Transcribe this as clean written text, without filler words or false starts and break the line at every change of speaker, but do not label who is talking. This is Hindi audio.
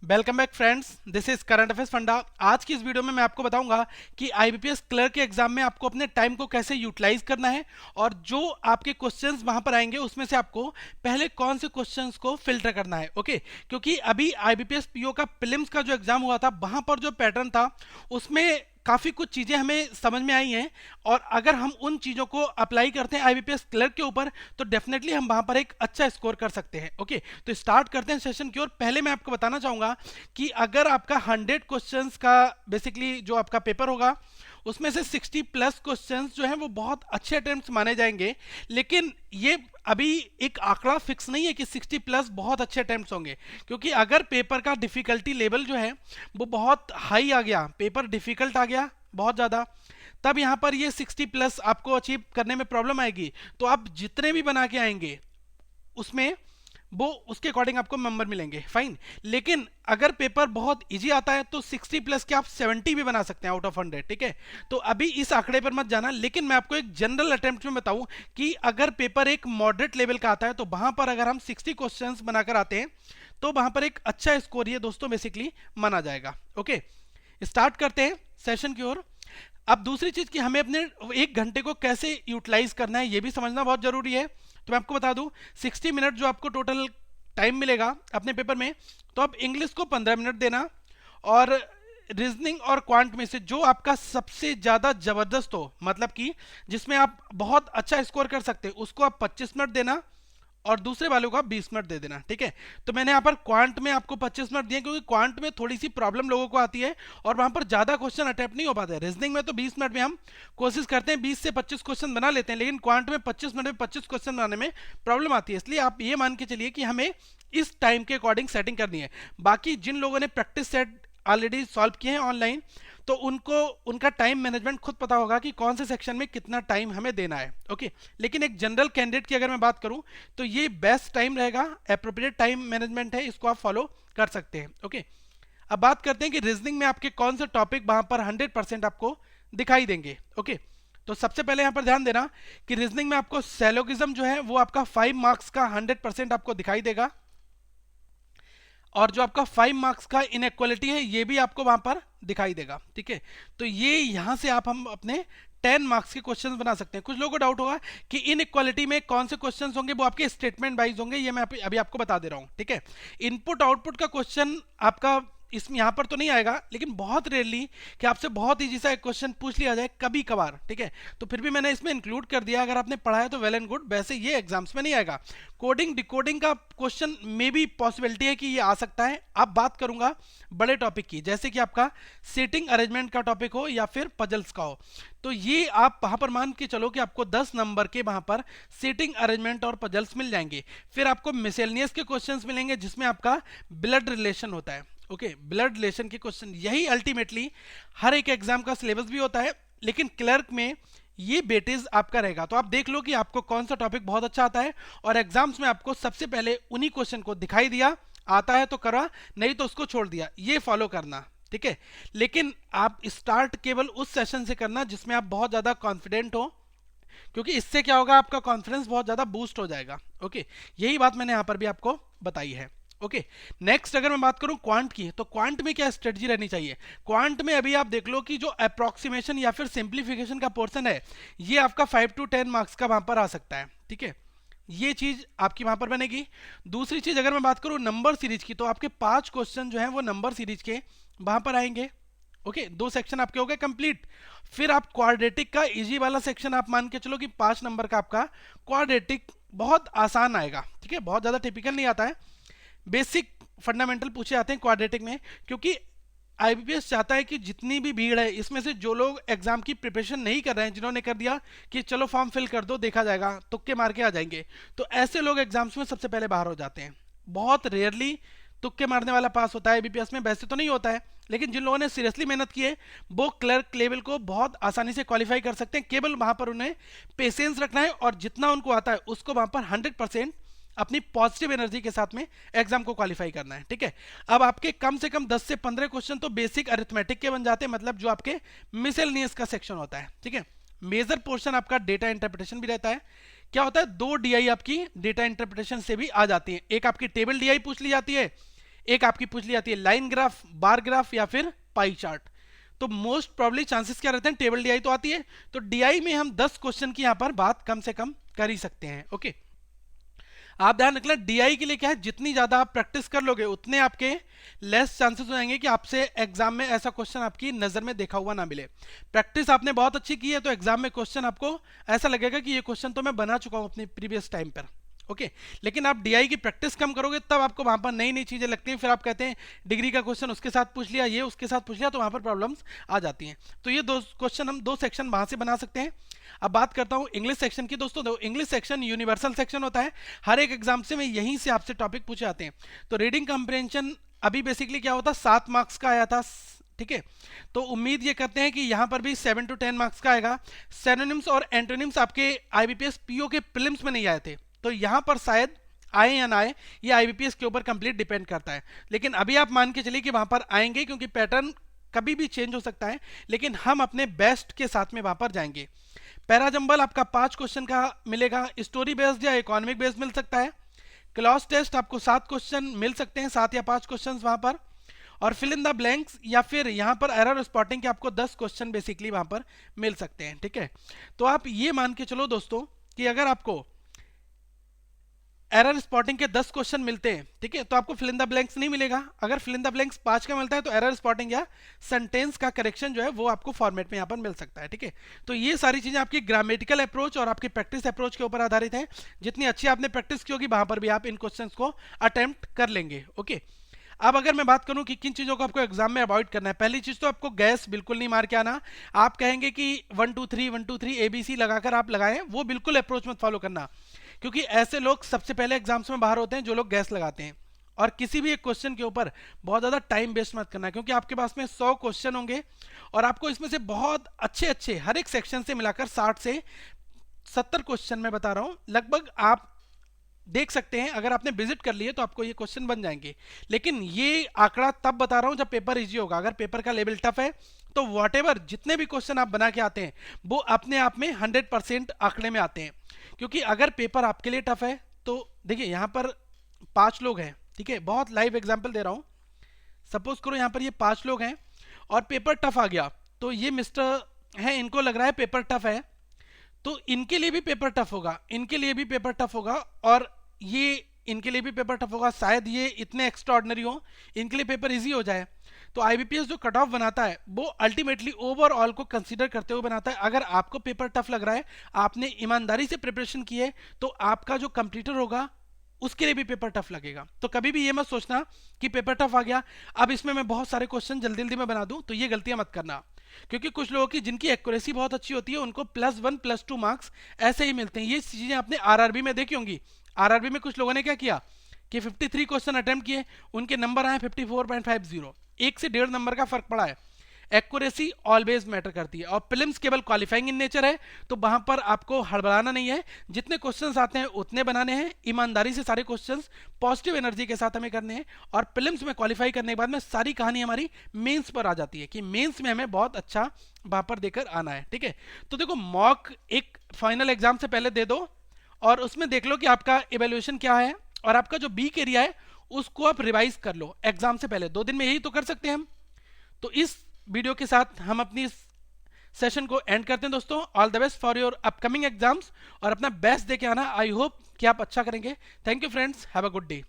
Welcome back friends, this is current affairs funda. आज की इस वीडियो में मैं आपको बताऊंगा कि आईबीपीएस क्लर्क के एग्जाम में आपको अपने टाइम को कैसे यूटिलाइज करना है और जो आपके क्वेश्चंस वहां पर आएंगे उसमें से आपको पहले कौन से क्वेश्चंस को फिल्टर करना है। ओके, क्योंकि अभी आईबीपीएस पीओ का प्रीलिम्स का जो एग्जाम हुआ था वहां पर जो पैटर्न था उसमें काफ़ी कुछ चीज़ें हमें समझ में आई हैं और अगर हम उन चीज़ों को अप्लाई करते हैं आईबीपीएस क्लर्क के ऊपर तो डेफिनेटली हम वहां पर एक अच्छा स्कोर कर सकते हैं। ओके, तो स्टार्ट करते हैं सेशन की ओर। पहले मैं आपको बताना चाहूँगा कि अगर आपका 100 क्वेश्चंस का बेसिकली जो आपका पेपर होगा उसमें से 60 प्लस क्वेश्चंस जो हैं वो बहुत अच्छे अटेम्प्ट्स माने जाएंगे, लेकिन ये अभी एक आंकड़ा फिक्स नहीं है कि 60 प्लस बहुत अच्छे अटेम्प्ट्स होंगे, क्योंकि अगर पेपर का डिफिकल्टी लेवल जो है वो बहुत हाई आ गया, पेपर डिफिकल्ट आ गया बहुत ज़्यादा, तब यहाँ पर ये 60 प्लस आपको अचीव करने में प्रॉब्लम आएगी। तो आप जितने भी बना के आएंगे उसमें वो उसके अकॉर्डिंग आपको नंबर मिलेंगे, फाइन। लेकिन अगर पेपर बहुत इजी आता है तो 60 प्लस के आप 70 भी बना सकते हैं आउट ऑफ 100, ठीक है। तो अभी इस आंकड़े पर मत जाना, लेकिन मैं आपको एक जनरल अटेम्प्ट में बताऊं कि अगर पेपर एक मॉडरेट लेवल का आता है तो वहां पर अगर हम 60 क्वेश्चंस बनाकर आते हैं तो वहां पर एक अच्छा स्कोर ये दोस्तों बेसिकली माना जाएगा। ओके, स्टार्ट करते हैं सेशन की ओर। अब दूसरी चीज कि हमें अपने 1 घंटे को कैसे यूटिलाइज करना है ये भी समझना बहुत जरूरी है। तो मैं आपको बता दूं 60 मिनट जो आपको टोटल टाइम मिलेगा अपने पेपर में, तो आप इंग्लिश को 15 मिनट देना और रीजनिंग और क्वांट में से जो आपका सबसे ज्यादा जबरदस्त हो, मतलब कि जिसमें आप बहुत अच्छा स्कोर कर सकते हैं, उसको आप 25 मिनट देना और दूसरे वालों का 20 मिनट दे देना, ठीक है। तो मैंने यहाँ पर क्वांट में आपको 25 मिनट दिए क्योंकि क्वांट में थोड़ी सी प्रॉब्लम लोगों को आती है और वहां पर ज्यादा क्वेश्चन अटेम्प्ट नहीं हो पाते। रीजनिंग में तो 20 मिनट में हम कोशिश करते हैं 20 से 25 क्वेश्चन बना लेते हैं, लेकिन क्वांट में 25 मिनट में 25 क्वेश्चन बनाने में प्रॉब्लम आती है। इसलिए आप ये मान के चलिए कि हमें इस टाइम के अकॉर्डिंग सेटिंग करनी है। बाकी जिन लोगों ने प्रैक्टिस सेट ऑलरेडी सॉल्व किए हैं ऑनलाइन तो उनको उनका टाइम मैनेजमेंट खुद पता होगा कि कौन से सेक्शन में कितना टाइम हमें देना है। ओके, लेकिन एक जनरल कैंडिडेट की अगर मैं बात करूं तो ये बेस्ट टाइम रहेगा, एप्रोप्रिएट टाइम मैनेजमेंट है, इसको आप फॉलो कर सकते हैं। ओके, अब बात करते हैं कि रीजनिंग में आपके कौन से टॉपिक वहां पर 100% आपको दिखाई देंगे। ओके, तो सबसे पहले यहां पर ध्यान देना कि रीजनिंग में आपको सैलोगिज्म जो है वो आपका 5 मार्क्स का 100% आपको दिखाई देगा और जो आपका 5 मार्क्स का इनइक्वालिटी है ये भी आपको वहां पर दिखाई देगा, ठीक है। तो ये यहां से हम अपने 10 मार्क्स के क्वेश्चंस बना सकते हैं। कुछ लोगों को डाउट होगा कि इनइक्वालिटी में कौन से क्वेश्चंस होंगे, वो आपके स्टेटमेंट वाइज होंगे, ये मैं अभी आपको बता दे रहा हूं, ठीक है। इनपुट आउटपुट का क्वेश्चन आपका इसमें यहाँ पर तो नहीं आएगा, लेकिन बहुत रेयरली कि आपसे बहुत इजी सा एक क्वेश्चन पूछ लिया जाए कभी कभार, ठीक है। तो फिर भी मैंने इसमें इंक्लूड कर दिया, अगर आपने पढ़ा है तो वेल एंड गुड, वैसे ये एग्जाम्स में नहीं आएगा। कोडिंग डिकोडिंग का क्वेश्चन में भी पॉसिबिलिटी है कि ये आ सकता है। अब बात करूंगा बड़े टॉपिक की, जैसे कि आपका सीटिंग अरेंजमेंट का टॉपिक हो या फिर पजल्स का हो, तो ये आप वहां पर मान के चलो कि आपको 10 नंबर के वहां पर सीटिंग अरेंजमेंट और पजल्स मिल जाएंगे। फिर आपको मिसेलिनियस के क्वेश्चंस मिलेंगे जिसमें आपका ब्लड रिलेशन होता है। ओके, ब्लड रिलेशन के क्वेश्चन यही अल्टीमेटली हर एक एग्जाम का सिलेबस भी होता है, लेकिन क्लर्क में ये बेटेज आपका रहेगा। तो आप देख लो कि आपको कौन सा टॉपिक बहुत अच्छा आता है और एग्जाम्स में आपको सबसे पहले उन्हीं क्वेश्चन को दिखाई दिया, आता है तो करा, नहीं तो उसको छोड़ दिया, ये फॉलो करना, ठीक है। लेकिन आप स्टार्ट केवल उस सेशन से करना जिसमें आप बहुत ज्यादा कॉन्फिडेंट हो, क्योंकि इससे क्या होगा, आपका कॉन्फिडेंस बहुत ज्यादा बूस्ट हो जाएगा। ओके, यही बात मैंने यहां पर भी आपको बताई है। ओके, नेक्स्ट अगर मैं बात करूं क्वांट की, तो क्वांट में क्या स्ट्रेटजी रहनी चाहिए। क्वांट में अभी आप देख लो कि जो अप्रोक्सीमेशन या फिर सिंप्लीफिकेशन का पोर्शन है ये आपका 5 to 10 मार्क्स का वहां पर आ सकता है, ठीक है। ये चीज आपकी वहां पर बनेगी। दूसरी चीज अगर मैं बात करूं नंबर सीरीज की, तो आपके 5 क्वेश्चन जो है वो नंबर सीरीज के वहां पर आएंगे। ओके, 2 सेक्शन आपके हो गए कंप्लीट। फिर आप क्वाड्रेटिक का इजी वाला सेक्शन आप मान के चलो कि 5 नंबर का आपका क्वाड्रेटिक बहुत आसान आएगा, ठीक है, बहुत ज्यादा टिपिकल नहीं आता है, बेसिक फंडामेंटल पूछे जाते हैं क्वाड्रेटिक में, क्योंकि आईबीपीएस चाहता है कि जितनी भी भीड़ है इसमें से जो लोग एग्जाम की प्रिपरेशन नहीं कर रहे हैं, जिन्होंने कर दिया कि चलो फॉर्म फिल कर दो देखा जाएगा, तुक्के मार के आ जाएंगे, तो ऐसे लोग एग्जाम्स में सबसे पहले बाहर हो जाते हैं। बहुत रेयरली तुक्के मारने वाला पास होता है आईबीपीएस में, वैसे तो नहीं होता है, लेकिन जिन लोगों ने सीरियसली मेहनत की है वो क्लर्क लेवल को बहुत आसानी से क्वालिफाई कर सकते हैं। केवल वहां पर उन्हें पेशेंस रखना है और जितना उनको आता है उसको वहां पर 100% अपनी पॉजिटिव एनर्जी के साथ में एग्जाम को क्वालिफाई करना है, ठीक है। अब आपके कम से कम 10 से 15 क्वेश्चन तो बेसिक अरिथमेटिक के बन जाते हैं, मतलब जो आपके मिसेलनियस का सेक्शन होता है, ठीक है। मेजर पोर्शन आपका डेटा इंटरप्रिटेशन भी रहता है। क्या होता है, 2 डीआई आपकी डेटा इंटरप्रिटेशन से भी आ जाती है। एक आपकी टेबल डीआई पूछ ली जाती है, एक आपकी पूछ ली जाती है लाइन ग्राफ, बार ग्राफ या फिर पाई चार्ट। तो मोस्ट प्रॉब्ली चांसेस क्या रहते हैं, टेबल डीआई तो आती है, तो डीआई में हम 10 क्वेश्चन की यहां पर बात कम से कम कर ही सकते हैं। ओके, आप ध्यान रखना डीआई के लिए क्या है, जितनी ज्यादा आप प्रैक्टिस कर लोगे उतने आपके लेस चांसेस हो जाएंगे कि आपसे एग्जाम में ऐसा क्वेश्चन आपकी नजर में देखा हुआ ना मिले। प्रैक्टिस आपने बहुत अच्छी की है तो एग्जाम में क्वेश्चन आपको ऐसा लगेगा कि ये क्वेश्चन तो मैं बना चुका हूं अपने प्रीवियस टाइम पर। ओके, लेकिन आप डीआई की प्रैक्टिस कम करोगे तब आपको वहां पर नई नई चीजें लगती हैं, फिर आप कहते हैं डिग्री का क्वेश्चन उसके साथ पूछ लिया, ये उसके साथ पूछ लिया, तो वहां पर प्रॉब्लम्स आ जाती हैं। तो ये दो क्वेश्चन हम दो सेक्शन वहां से बना सकते हैं। अब बात करता हूं इंग्लिश सेक्शन की। दोस्तों दो इंग्लिश सेक्शन यूनिवर्सल सेक्शन होता है, हर एक एग्जाम से में यहीं से आपसे टॉपिक पूछे जाते हैं। तो रीडिंग कॉम्प्रिहेंशन अभी बेसिकली क्या होता है, 7 मार्क्स का आया था, ठीक है। तो उम्मीद ये करते हैं कि यहां पर भी 7 to 10 मार्क्स का आएगा। सिनोनिम्स और एंटोनिम्स आपके आईबीपीएस पीओ के प्रीलिम्स में नहीं आए थे, तो यहां पर शायद आए या ना आए, ये आईबीपीएस के ऊपर कंप्लीट डिपेंड करता है। लेकिन अभी आप मान के चलिए कि वहां पर आएंगे, क्योंकि पैटर्न कभी भी चेंज हो सकता है, लेकिन हम अपने बेस्ट के साथ में वहां पर जाएंगे। पैराजंबल आपका 5 क्वेश्चन का मिलेगा, स्टोरी बेस्ड या इकोनॉमिक बेस्ड मिल सकता है। क्लॉज टेस्ट आपको 7 क्वेश्चन मिल सकते हैं, 7 या 5 क्वेश्चन वहां पर। और फिल इन द ब्लैंक्स या फिर यहां पर एरर स्पॉटिंग के आपको 10 क्वेश्चन बेसिकली वहां पर मिल सकते हैं, ठीक है। तो आप ये मान के चलो दोस्तों कि अगर आपको एरर स्पॉटिंग के 10 क्वेश्चन मिलते हैं, ठीक है, तो आपको फिल इन द ब्लैंक्स नहीं मिलेगा। अगर फिल इन द ब्लैंक्स 5 का मिलता है तो एरर स्पॉटिंग या सेंटेंस का करेक्शन जो है वो आपको फॉर्मेट में यहाँ पर मिल सकता है, ठीक है। तो ये सारी चीजें आपकी ग्रामेटिकल अप्रोच और आपकी प्रैक्टिस अप्रोच के ऊपर आधारित है। जितनी अच्छी आपने प्रैक्टिस की होगी वहां पर भी आप इन क्वेश्चंस को अटेम्प्ट कर लेंगे। ओके, अब अगर मैं बात करूं कि किन चीजों को आपको एग्जाम में अवॉइड करना है, पहली चीज तो आपको गैस बिल्कुल नहीं मार के आना। आप कहेंगे कि 1 2 3 1 2 3 ABC लगाकर आप लगाएं, वो बिल्कुल अप्रोच मत फॉलो करना, क्योंकि ऐसे लोग सबसे पहले एग्जाम्स में बाहर होते हैं जो लोग गैस लगाते हैं। और किसी भी एक क्वेश्चन के ऊपर बहुत ज्यादा टाइम वेस्ट मत करना, क्योंकि आपके पास में 100 क्वेश्चन होंगे और आपको इसमें से बहुत अच्छे अच्छे हर एक सेक्शन से मिलाकर 60 से 70 क्वेश्चन मैं बता रहा हूं लगभग आप देख सकते हैं। अगर आपने विजिट कर लिए तो आपको ये क्वेश्चन बन जाएंगे, लेकिन ये आंकड़ा तब बता रहा हूं जब पेपर इजी होगा। अगर पेपर का लेवल टफ है तो व्हाटएवर जितने भी क्वेश्चन आप बना के आते हैं वो अपने आप में 100% आंकड़े में आते हैं। क्योंकि अगर पेपर आपके लिए टफ है तो देखिए यहाँ पर 5 लोग हैं, ठीक है, बहुत लाइव एग्जाम्पल दे रहा हूं। सपोज करो यहाँ पर ये 5 लोग हैं और पेपर टफ आ गया, तो ये मिस्टर है, इनको लग रहा है पेपर टफ है, तो इनके लिए भी पेपर टफ होगा, इनके लिए भी पेपर टफ होगा, और ये इनके लिए भी पेपर टफ होगा। शायद ये इतने एक्स्ट्राऑर्डिनरी हो, इनके लिए पेपर इजी हो जाए। तो आईबीपीएस जो कट ऑफ बनाता है वो अल्टीमेटली ओवरऑल को कंसीडर करते हुए बनाता है। अगर आपको पेपर टफ लग रहा है, आपने ईमानदारी से प्रिपरेशन की है, तो आपका जो कंप्लीटर होगा उसके लिए भी पेपर टफ लगेगा। तो कभी भी ये मत सोचना कि पेपर टफ आ गया अब इसमें मैं बहुत सारे क्वेश्चन जल्दी जल्दी में बना दूं, तो ये गलतियां मत करना। क्योंकि कुछ लोगों की जिनकी एक्यूरेसी बहुत अच्छी होती है उनको +1 +2 मार्क्स ऐसे ही मिलते हैं। ये चीजें आपने आरआरबी में देखी होंगी। आरआरबी में कुछ लोगों ने क्या किया कि 53 क्वेश्चन अटेम्प्ट किए, उनके नंबर आए 54.50, 1 से 1.5 नंबर का फर्क पड़ा है। एक्यूरेसी ऑलवेज मैटर करती है, और प्रीलिम्स केवल क्वालिफाइंग इन नेचर है, तो वहां पर आपको हड़बड़ाना नहीं है। जितने क्वेश्चंस आते हैं उतने बनाने हैं, ईमानदारी से सारे क्वेश्चंस पॉजिटिव एनर्जी के साथ हमें करने हैं। और प्रीलिम्स में क्वालिफाई करने के बाद में सारी कहानी हमारी मेंस पर आ जाती है कि मेंस में हमें बहुत अच्छा वहां पर देकर आना है, ठीक है। तो देखो मॉक एक फाइनल एग्जाम से पहले दे दो और उसमें देख लो कि आपका इवेल्युएशन क्या है, और आपका जो वीक एरिया है उसको आप रिवाइज कर लो एग्जाम से पहले 2 दिन में, यही तो कर सकते हैं हम। तो इस वीडियो के साथ हम अपनी इस सेशन को एंड करते हैं दोस्तों। All the best for your upcoming exams, और अपना बेस्ट दे के आना। आई होप कि आप अच्छा करेंगे। Thank you friends, have a good day.